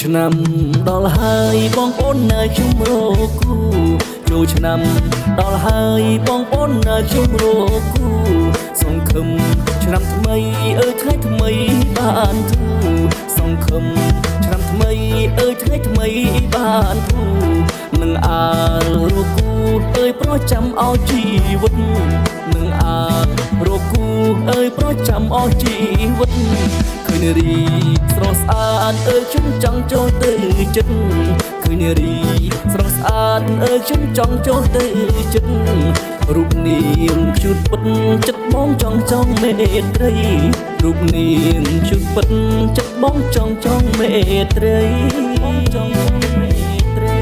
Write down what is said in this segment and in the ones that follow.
ឆ្នាំដល់ហើយបងប្អូននៅខ្ញុំរកគូចូលឆ្នាំដល់ហើយបងប្អូននៅខ្ញុំរកគូសង្ឃឹមឆ្នាំថ្មីថ្ងៃថ្មីបានធូរសង្ឃឹមឆ្នាំថ្មីថ្ងៃថ្មីបានធូរនឹងអាលរកគូប្រចាំអស់ជីវិតនឹងអាលរកគូប្រចាំអស់ជីវិតឃើញរីស្រស់ស្អាតខ្ញុំចង់ចូលទៅចិត្តឃើញរីស្រស់ស្អាតខ្ញុំចង់ចូលទៅចិត្តរូបនាងជូតពិតចិត្តបងចង់មេត្រីរូបនាងជូតពិតចិត្តបងចង់មេត្រីបងចង់មេត្រី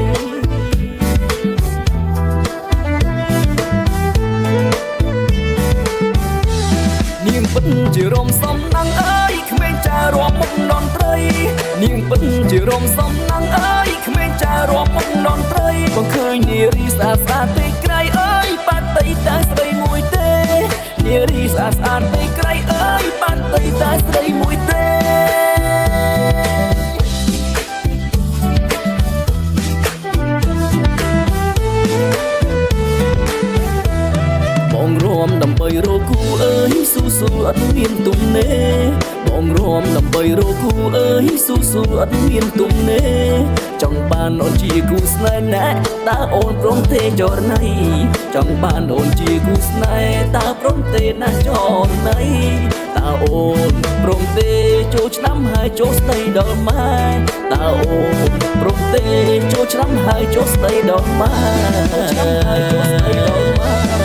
នាងពិតជារំសំណាងក្មេងចារួមមុខនន្ត្រីនាងពិតជារំសំណាងក្មេងចារួមមុខនន្ត្រីបងឃើញនារីស្អាតស្អាតទេក្រៃបាត់តីតែស្រីមួយទេនារីស្អាតស្អាតទេក្រៃបាត់តីតែស្រីមួយទេបងរួមដើម្បីរកគូស៊ូអត់មានទំនេរបងរួមដើម្បីរកគូស៊ូអត់មានទំនេរចង់បានអូនជាគូស្នេហ៍ណាតើអូនព្រមទេចរណៃចង់បានអូនជាគូស្នេហ៍តើព្រមទេណាចរណៃតើអូនព្រមទេចូលឆ្នាំហើយចូលស្ដីដល់ម៉ែតើអូនព្រមទេចូលឆ្នាំហើយចូលស្ដីដល់ម៉ែឆ្នាំហើយចូលស្ដីដល់ម៉ែ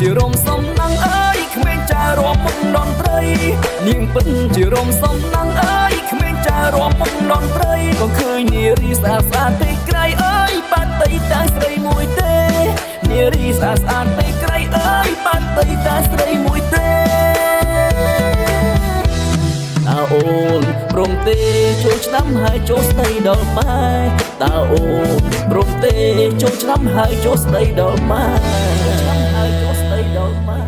ជារំសំណាងក្មេងចារួមមុខនន្ត្រីនាងពិតជារំសំណាងក្មេងចារួមមុខនន្ត្រីក៏ឃើញនារីស្អាតស្អាតទេក្រៃបាត់តីតែស្រីមួយទេនារីស្អាតស្អាតទេក្រៃបាត់តីតែស្រីមួយទេតើអូនព្រមទេចូលឆ្នាំហើយចូលស្ដីដល់ម៉ែតើអូនព្រមទេចូលឆ្នាំហើយចូលស្ដីដល់ម៉ែឆ្នាំហើយចូលស្ដីដល់ម៉ែ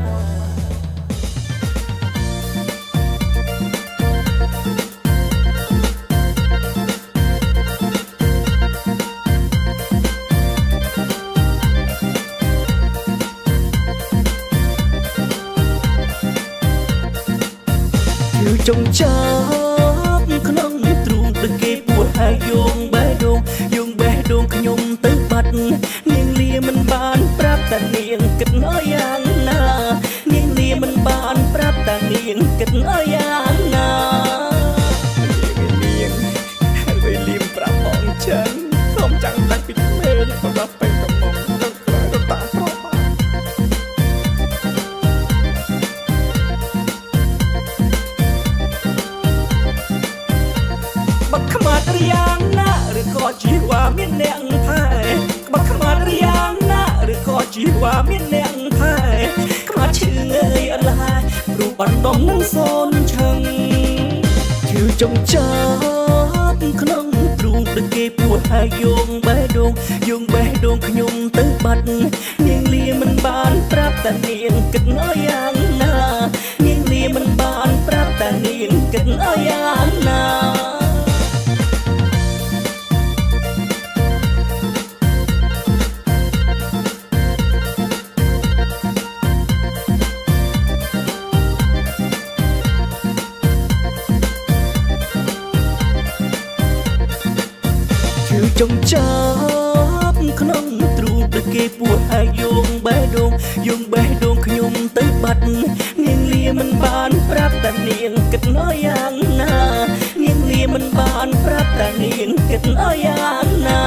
ចង់ចាប់ក្នុងទ្រូងដូចគេពួតហើយយោងបេះដូងខ្ញុំទៅបាត់នាងលាមិនបានប្រាប់តានាងគិតឲ្យយ៉ាងណានាងលាមិនបានប្រាប់តានាងគិតឲ្យយ៉ាងណានាងហើយវេលាមប្រាប់បងចឹងខ្ញុំចង់ដាច់ពីក្មេងមកដល់ពេលកំងដល់ក្រោយដល់តាមប្រាប់បាត់ខ្មាត់យ៉ាងណាឬក៏ជីវ៉ាមានអ្នកថែក្បត់ខ្មាត់យ៉ាងណាឬក៏ជីវ៉ាមានអ្នកថែខ្មាត់ឈឺអើយអត់ឡាយរូបបណ្ដំនឹងសូនឈឹងជឿចង់ចាប់ក្នុងទ្រូងដូចគេពួតហើយយោងបេះដូងខ្ញុំទៅបាត់នាងលាមិនបានប្រាប់តានាងគិតឲ្យយ៉ាងណានាងលាមិនបានប្រាប់តានាងគិតឲ្យយ៉ាងណាចង់ចាប់ក្នុងទ្រូងដូចគេពួតហើយយោងបេះដូងខ្ញុំទៅបាត់នាងលាមិនបានប្រាប់តានាងគិតឲ្យយ៉ាងណានាងលាមិនបានប្រាប់តានាងគិតឲ្យយ៉ាងណា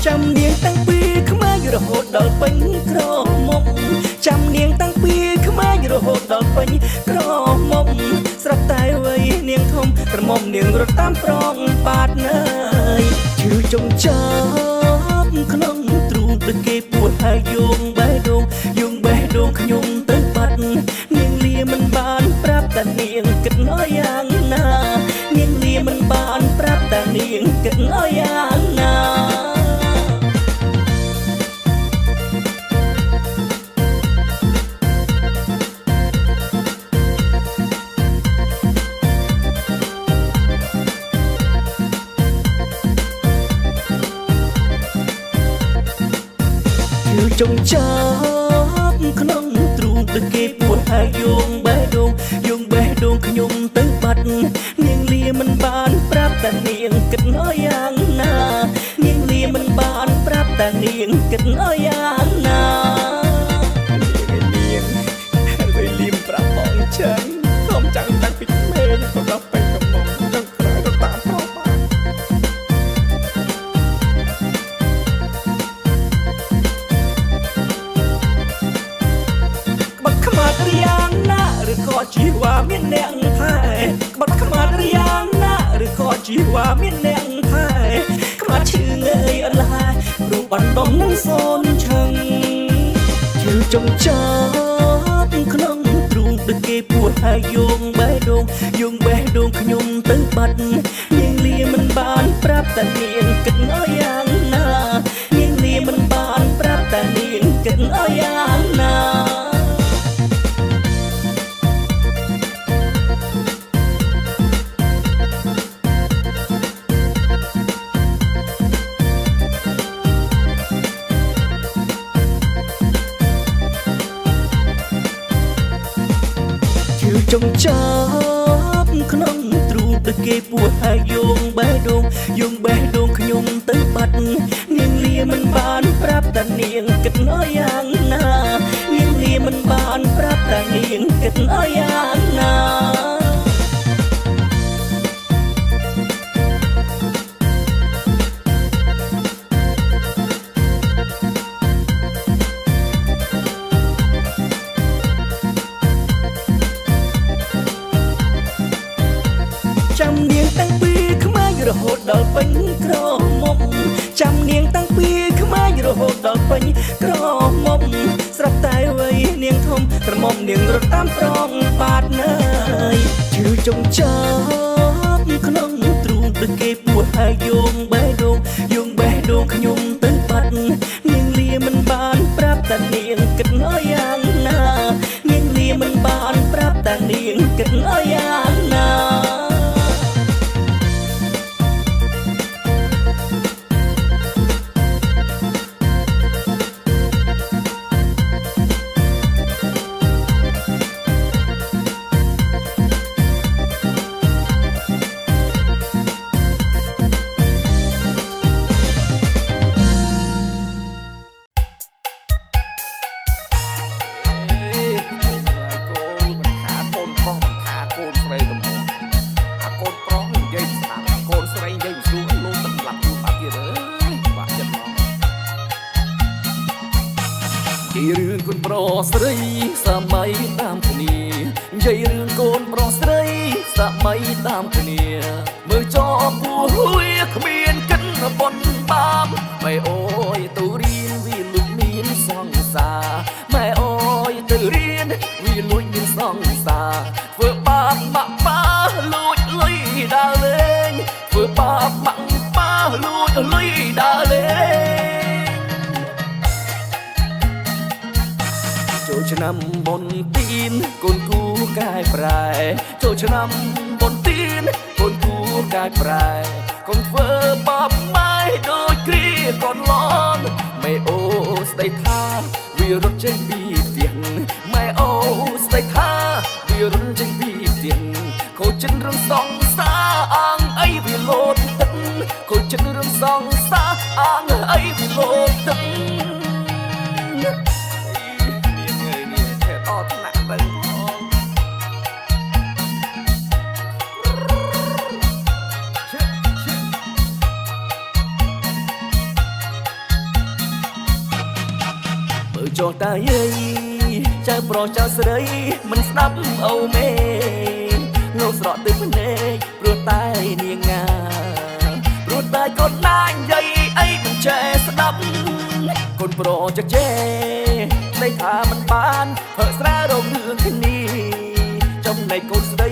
ចាំនាងតាំងពីក្មេងរហូតដល់ពេញក្រមុំចាំនាងតាំងពី ក្រមុំនាងរត់តាមប្រងបាតណើយជឿចងចាប់ក្នុងទ្រូងដូចគេពួតហើយយងបេះដូងខ្ញុំទៅបាត់នាងលាមិនបានប្រាប់តែនាងគិតឲ្យយ៉ាងណានាងលាមិនបានប្រាប់តែនាងគិតឲ្យយ៉ាងណាចងចាប់ក្នុងទ្រូងដូចគេពួតហើយយងបេះដូងខ្ញុំទៅបាត់នាងលាមិនបានប្រាប់តែនាងគិតឲ្យយ៉ាងណានាងលាមិនបានប្រាប់តែនាងគិតឲ្យយ៉ាងណានាងពេលលៀមប្រាប់បងចឹងខំចាំងតាំងពីក្មេងក៏ដល់ពេលកំងចង់ក្រោយទៅតាមប្រុសបានខ្មាត់រៀងណាឬក៏ជីវ៉ាមានអ្នកថែក្បត់ខ្មាត់រៀងណាឬក៏ជីវ៉ាមានអ្នកថែខ្មាត់ឈឺងើយអត់ឡាយរូបបណ្ដំនឹងសូនឆឹងជឿចងចាប់ក្នុងទ្រូងដូចគេពួតហើយយងបេះដូងខ្ញុំទៅបាត់នាងលាមិនបានប្រាប់តែនាងគិតឲ្យយ៉ាងណានាងលាមិនបានប្រាប់តែនាងគិតឲ្យយ៉ាងណាចងចាប់ក្នុងទ្រូងដូចគេពួតហើយយងបេះដូងខ្ញុំទៅបាត់នាងលាមិនបានប្រាប់តែនាងគិតឲ្យយ៉ាងណានាងលាមិនបានប្រាប់តែនាងគិតឲ្យយ៉ាងណាចាំនាងតាំងពីក្មេងរហូតដល់ពេញក្រមុំចាំនាងតាំងពីក្មេងរហូតដល់ពេញក្រមុំស្រាប់តែវ័យនាងធំក្រមុំនាងរត់តាមប្រងបាតណើយជឿចងចាប់ក្នុងទ្រូងដូចគេពួតហើយយងបេះដូងខ្ញុំទៅបាត់នាងលាមិនបានប្រាប់តែនាងគិតឲ្យយ៉ាងណានាងលាមិនបានប្រាប់តែនាងគិតឲ្យយ៉ាងណារឿងកូនប្រុសស្រីសម័យតាមគ្នានិយាយរឿងកូនប្រុសស្រីសម័យតាមគ្នាមើលចោពោះហួយគ្មានកិនបនបាមម៉ែអូយទៅរៀនវាលុយមានសង្សារម៉ែអូយទៅរៀនវាលុយមានសង្សារធ្វើបាបម៉ាក់ប៉ាលួចលុយដើរលេងធ្វើបាបម៉ាក់ប៉ាលួចលុយដើរលេងចូលឆ្នាំបុណ្យទានកូនគូកាយប្រែចូលឆ្នាំបុណ្យទានកូនគូកាយប្រែកូនធ្វើបាបម៉ែដូចគ្រាកូនឡងម៉ែអូស្ដីថាវារត់ចេញពីផ្ទះម៉ែអូស្ដីថាវារត់ចេញពីផ្ទះខូចចិត្តរឿងសង្សារអងអីវាលោតទឹកខូចចិត្តរឿងសង្សារអងអីវាលោតទឹកអត់ថ្នាក់ទៅមើលចោលតាយាយចៅប្រុសចៅស្រីមិនស្ដាប់អូមេលោកស្រក់ទឹកភ្នែកព្រោះតា ប្រចចេស្ដីថាមិនបានធ្វើស្រារងរឿងគ្នាចំណែកកូនស្ដី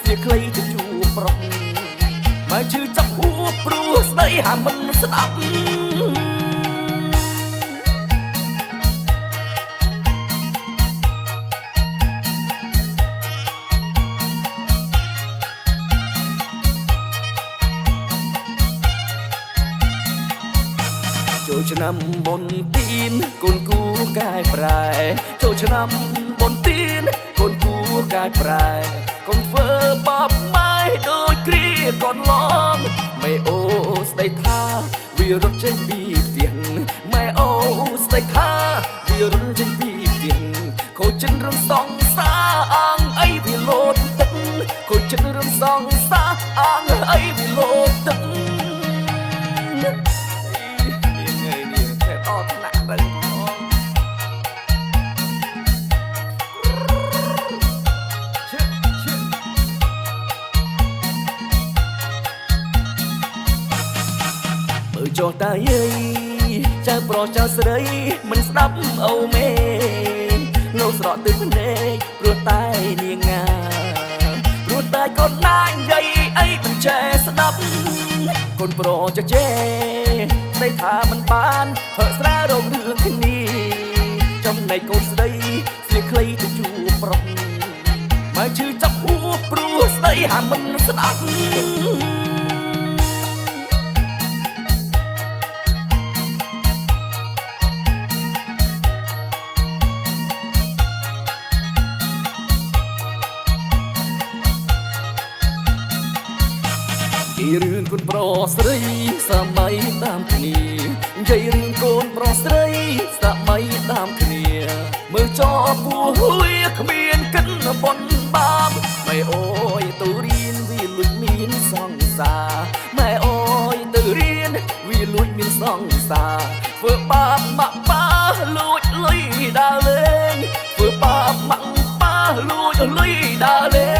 ស្លៀកខ្លីទៅជួប្រុសមកជឿចាប់ហួព្រោះស្ដីហាមិនស្ដាប់ចូលឆ្នាំបុណ្យទានកូនគូកែប្រែចូលឆ្នាំបុណ្យទានកូនគូកែប្រែកូនធ្វើបបបាយដូចគ្រាកូនឡងម៉ែអូស្ដីថាវារត់ចេញពីផ្ទះម៉ែអូស្ដីថាវារត់ចេញពីផ្ទះខូចចិត្តរឿងសងសាអងអីវាលោតទឹកខូចចិត្តរឿងសងសាអងអីវាលោតទឹកចុះតាយាយចៅប្រុសចៅស្រីមិនស្ដាប់អូមេនៅស្រកទឹកភ្នែកព្រោះតែនាងងាព្រោះតែកូនណានិយាយអីមិនចេះស្ដាប់កូនប្រុសចចេស្ដីថាមិនបានធ្វើស្រារងរឿងគ្នាចំណែកកូនស្ដីស្លៀកខ្លីទៅជួប្រុសមកជឿចាប់ហួព្រោះស្ដីហាមិនស្ដាប់រឿងកូនប្រុសស្រីសម័យតាមគ្នានិយាយរឿងកូនប្រុសស្រីសម័យតាមគ្នាមើលចោពោះវាគ្មានកិនបនបាបម៉ែអូយទៅរៀនវាលួចមានសង្សារម៉ែអូយទៅរៀនវាលួចមានសង្សារធ្វើបាបម៉ាក់ប៉ាលួចលុយដើរលេងធ្វើបាបម៉ាក់ប៉ាលួចលុយដើរលេង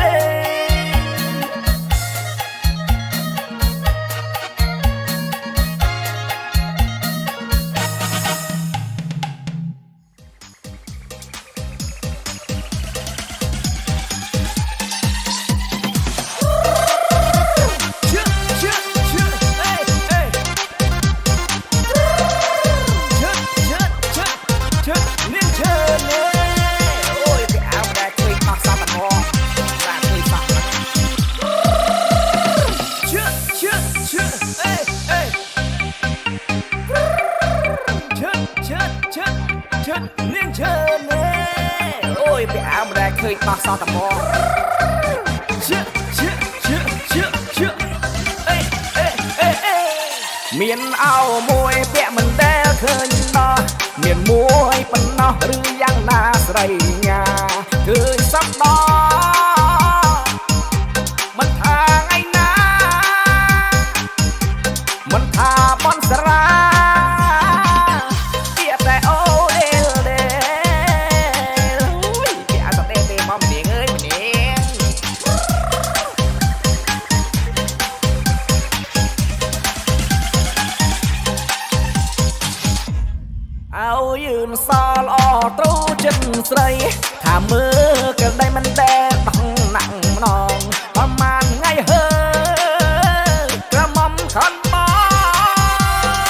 ឃើញបោះសតមមានអោមួយពាក់មិនដែលឃើញដោះមានមួយប៉ុណ្ណោះឬយ៉ាងណាស្រីញ៉ាឃើញសក់ដោះមិនថាថ្ងៃណាមិនថាបនស្រាឲ្យยืนសល់អត្រួចិត្តស្រីថាមើលក៏ដៃមិនដែលដោះណាក់ម្ដងប្រហែលថ្ងៃហើយក្រមុំខនប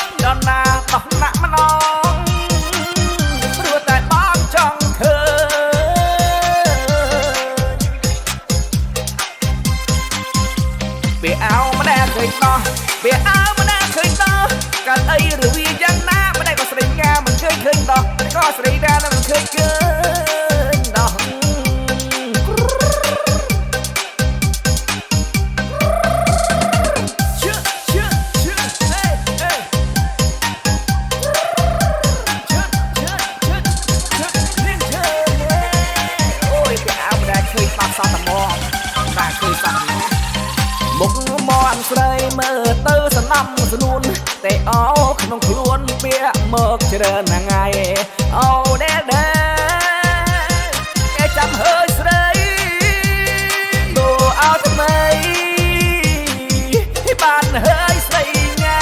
ងដល់ណាដោះណាក់ម្ដងព្រោះតែបងចង់ឃើញពេលអោម្ដែលឃើញដោះពេលអោម្ដែលឃើញដោះកាលអីឬវាយ៉ាងណាម្ដែលក៏ស្រីញ៉ាមិនឃើញដោះក៏ស្រីដែរមិនឃើញដោះអូយគេអោម្ដែលឃើញបោះសតមតែឃើញសក់មុខមកស្រីមើលទៅសំណាំស្នួនតែអោក្នុងខ្លួនពាក់មកច្រើនថ្ងៃអូដែលគេចាំហើយស្រីដូរអោថ្មីបានហើយស្រីញ៉ា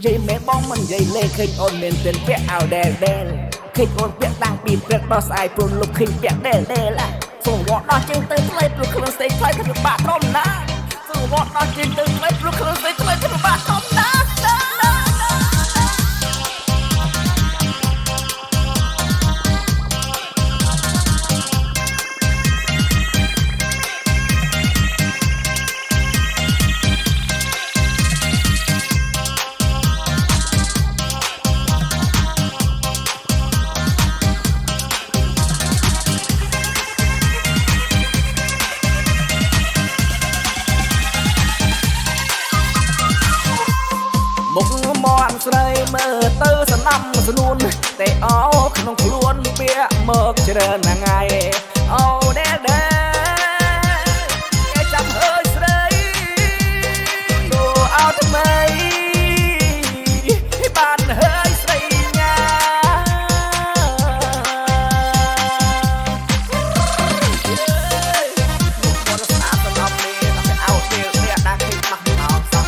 dây mẹ bóng mình dây lê khinh ôn miền tiền vẽ ảo đèn đèn khinh ôn vẽ đang bị vẹt đó sai pro lục khinh vẽ đèn đèn làส่งวอดนอจิงตึงเลยปลุกเครื่องเสียงคล้ายขนมบาดต้มนะส่งวอดนอจิงตึงเลยปลุกเครื่องเสียงคล้ายขนมบาดต้มนะមុខមន់ស្រីមើលទៅសនំស្នួនតែអោក្នុងខ្លួនពាក់មកច្រើនណាស់ថ្ងៃអូដែលគេចាប់ហើយស្រីដូរអោថ្មីបានហើយស្រីញ៉ាមុខមន់ស្អាតសំឡំនេះតែអោទៀតវាដាក់គេមកអោសោះ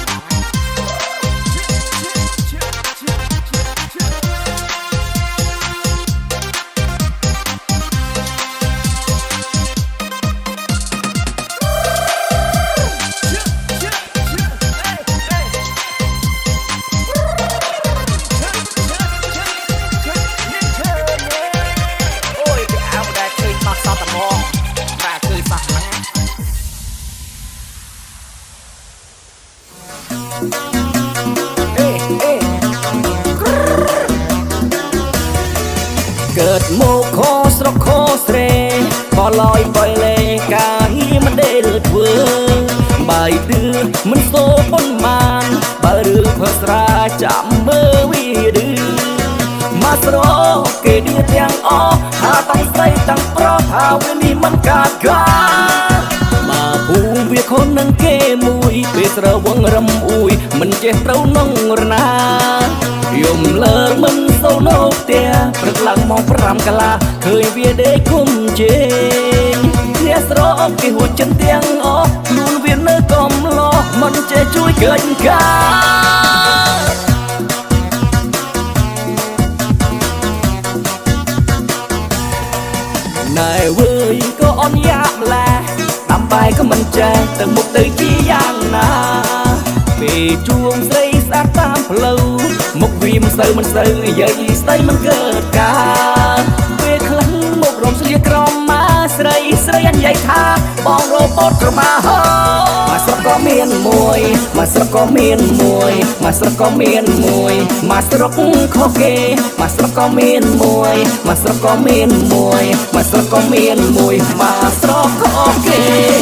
เกิดโมโคสรโคสเรบอลอยบอยเลกาฮีมันได้เลือดเวอใบดื้อมันโซปนมานบารือภาษาจำเมื่อวีดื้อมาสโรเกดีเตียงอ้อหาตั้งใส่ตั้งเพราะท้าวันนี้มันกาดกามาพูงเวียคนนังเกมุยเปสระวังรำอุยมันเจ็บเรานองรนายมเลิกมันโซโนเตียประหลังมองพรำกะลาเคยเวียได้คุ้มเจงเทียสโรกี่หัวจันเตียงอ้อลูนเวียนเนื้อกอมล้อมันจะช่วยเกินกานายเว้ยก็อ่อนยากแลตามไปก็มันใจแต่มุกตื่นที่ย่างนาvì chuông dây sát tam lâu một vì mình sờ dậy say mình gợt cả về khăn một rồng sợi crom má sợi anh dậy tha bong robot mà ho mà sắp có miên mùi mà sắp có miên mùi mà sắp có miên mùi mà sắp khó kê mà sắp có miên mùi mà sắp có miên mùi mà sắp có miên mùi mà sắp khó kê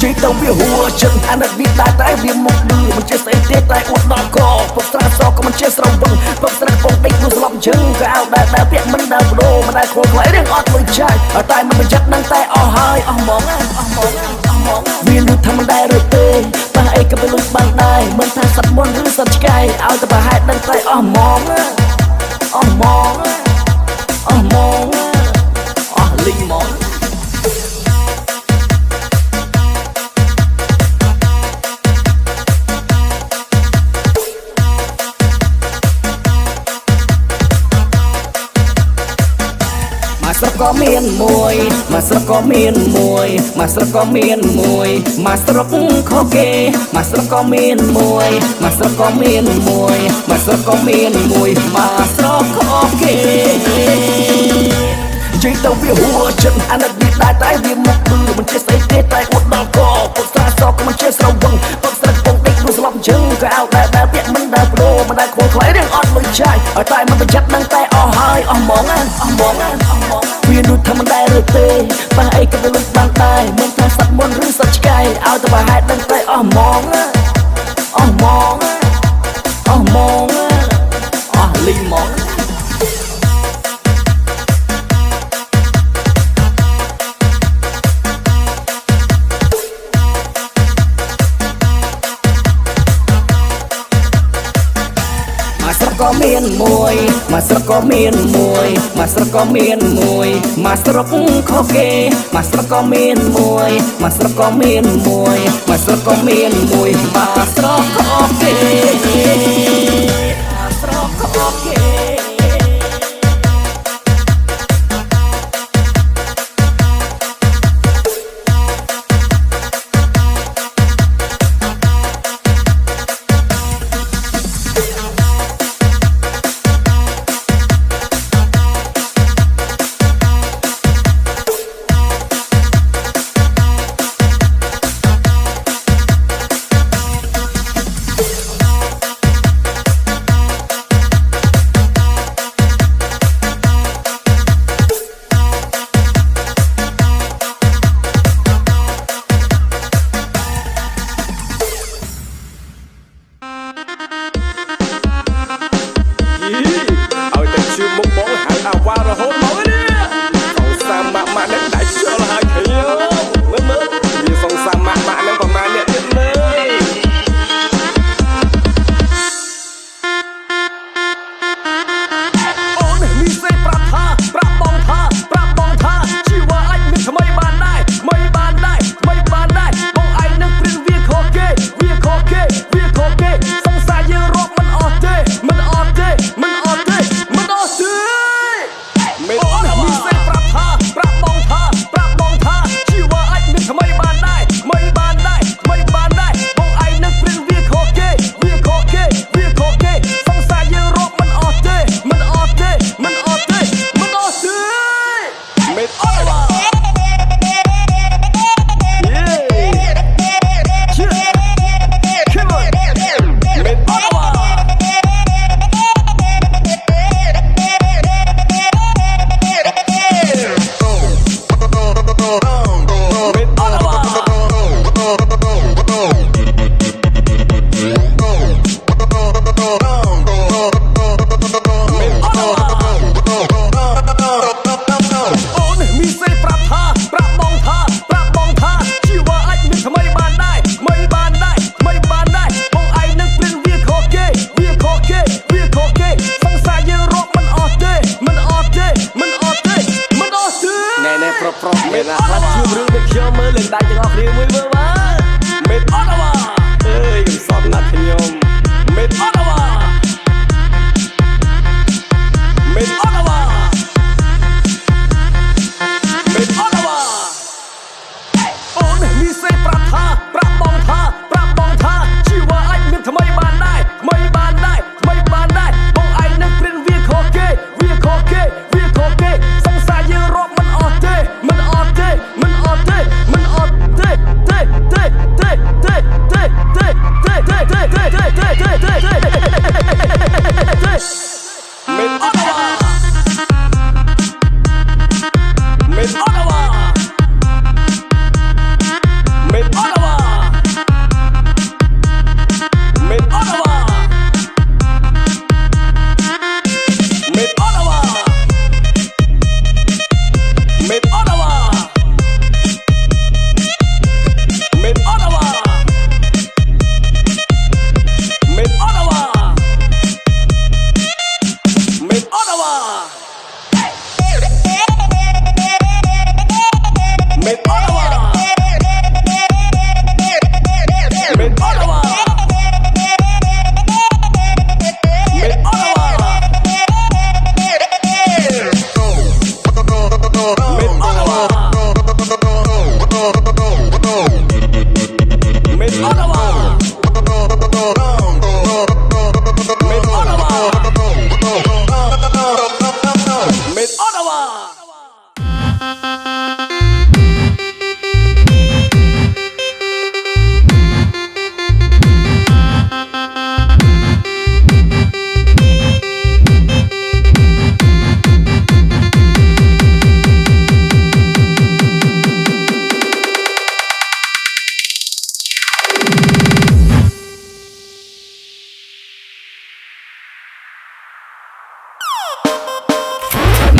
dây tông về hùa chân anh đặt đi tai tai về một đường mình chia sẻ tê tai uất đỏ cò bốc ra so có mình chia sẻ vâng bốc ra phong đánh luôn lòng chân cái áo đại đại tiện mình đào đồ mà đại khổ lấy đến ọt mình trai ở tai mình chất năng tay o hơi o mỏng viên được thằng mình đại rồi tê ba ấy cái bên lúc ban đai mình thay sạch môn hư sạch cái áo từ bà hai đăng tay o mỏng linh mỏng sắp có miên mùi mà sắp có miên mùi mà sắp có miên mùi mà sắp khó kê mà sắp có miên mùi mà sắp có miên mùi mà sắp có miên mùi mà sắp khó kê dây tông về hùa chân anh đặt đi tai tai về một đường mình chia sẻ tê tai uất đỏ cò bốc ra so có mình chia sẻ vâng bốc ra phong đánh luôn lòng chân cái áo đại đại tiện mình đào đồ mà đại khổ lấy đến ọt mình trai ở tai mình chất năng tay o hơi o mỏng viên đút thằng mình đại rồi tê ba ấy cái bên lúc ban tay mình thay sạch môn hư sạch cái áo từ bà hai đăng tay o mỏng linh mỏng mà sắp ก็เมียนมวยมาสระก็เมียนมวยมาสระก็เมียนมวยมาสระขอเกมาสระก็เมียนมวยมาสระก็เมียนมวยมาสระก็เมียนมวยมาสระขอเกมาสระขอเก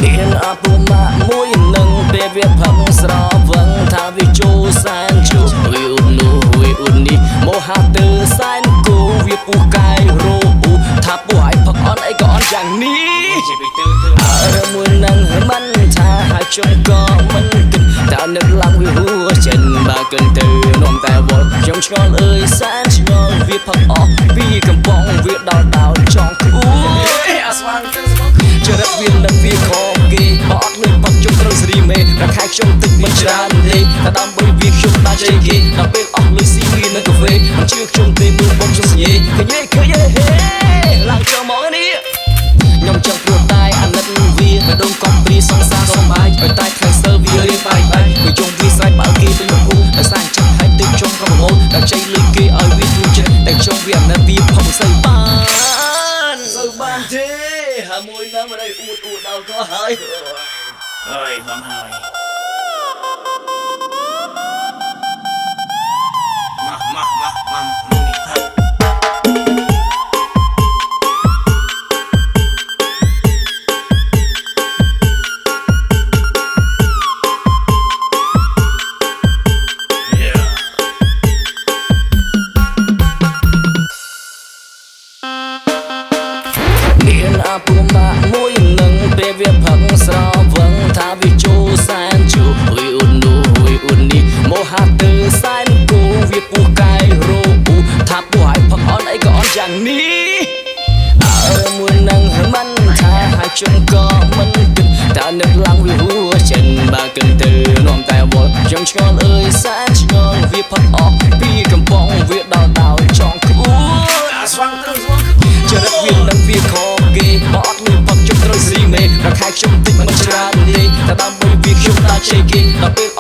មានអពុមាមួយនឹងពេលវាផឹកស្រវឹងថាវាចូលសែនជូវាអ៊ុននោះវាអ៊ុននេះមកហាទៅសែនគូវាពុះកែរោថាពុះឲ្យផឹកអ នអីក៏អន់យ៉ាងនេះមួយនឹងមិនថាហើយជុំក៏មិនគិតតើនឹកឡើងវាហួចិនបើគិនទៅនាំតែវល់ខ្ញុំឆ្ងល់អើយសែនឆ្ងល់វាផឹកអស់ពីកំប៉ុងវាដល់ដល់ចង់គួរអាស្វាងទៅចរិតវានឹងវាខំគេបើអត់លុយបាត់ជុំត្រូវសេរីមេតែខែខ្ញុំទឹកមិនច្រើនទេតែដើម្បីវាខ្ញុំបានជ័យគេដល់ពេលអស់លុយស៊ីវានៅកាហ្វេមិនជឿខ្ញុំទេមើលបងខ្ញុំស្ញេឃើញហេឡើងចូលមកនេះខ្ញុំចង់ព្រោះតែអាណិតវាបដងកប់ព្រីសង្សារសុំបាយតែថ្ងៃសើវារៀនបាយបាយក៏ជុំវាស្រែកបើគេទៅលោកគ្រូតែសាច់ចិត្តហើយទឹកជុំក៏រហូតតែជ័យលុយគេឲ្យវាទូចិត្តតែជុំវាអាណិតវាផុសសូវបានទេហើយមួយណាមិនได้អួតដល់ក៏ហើយបងហើយមានអាពុំបាក់មួយនឹងពេលវាផឹកស្រវឹងថាវាចូលសែនជួអ៊ុយអ៊ុននោះអ៊ុយអ៊ុននេះមកហាត់ទៅសែនគូវាពោះកាយរោពូថាពោះឲ្យផឹកអន់អីក៏អន់យ៉ាងនេះមួយនឹងមិនថាហើយជុំក៏មិនគិតតើនឹកឡើងវាហួចិនបើគិនទៅនាំតែវល់ខ្ញុំឆ្ងល់អើយសែនឆ្ងល់វាផឹកអស់ពីកំប៉ុងវាដល់ដល់ចង់គួរអាស្វាងទៅចរិតវានឹងវាខំគេបើអត់លុយបាត់ជុំត្រូវសេរីមេតែខែខ្ញុំតិចមិនច្រើនទេតែដើម្បីវាខ្ញុំបានជ័យគេដល់ពេល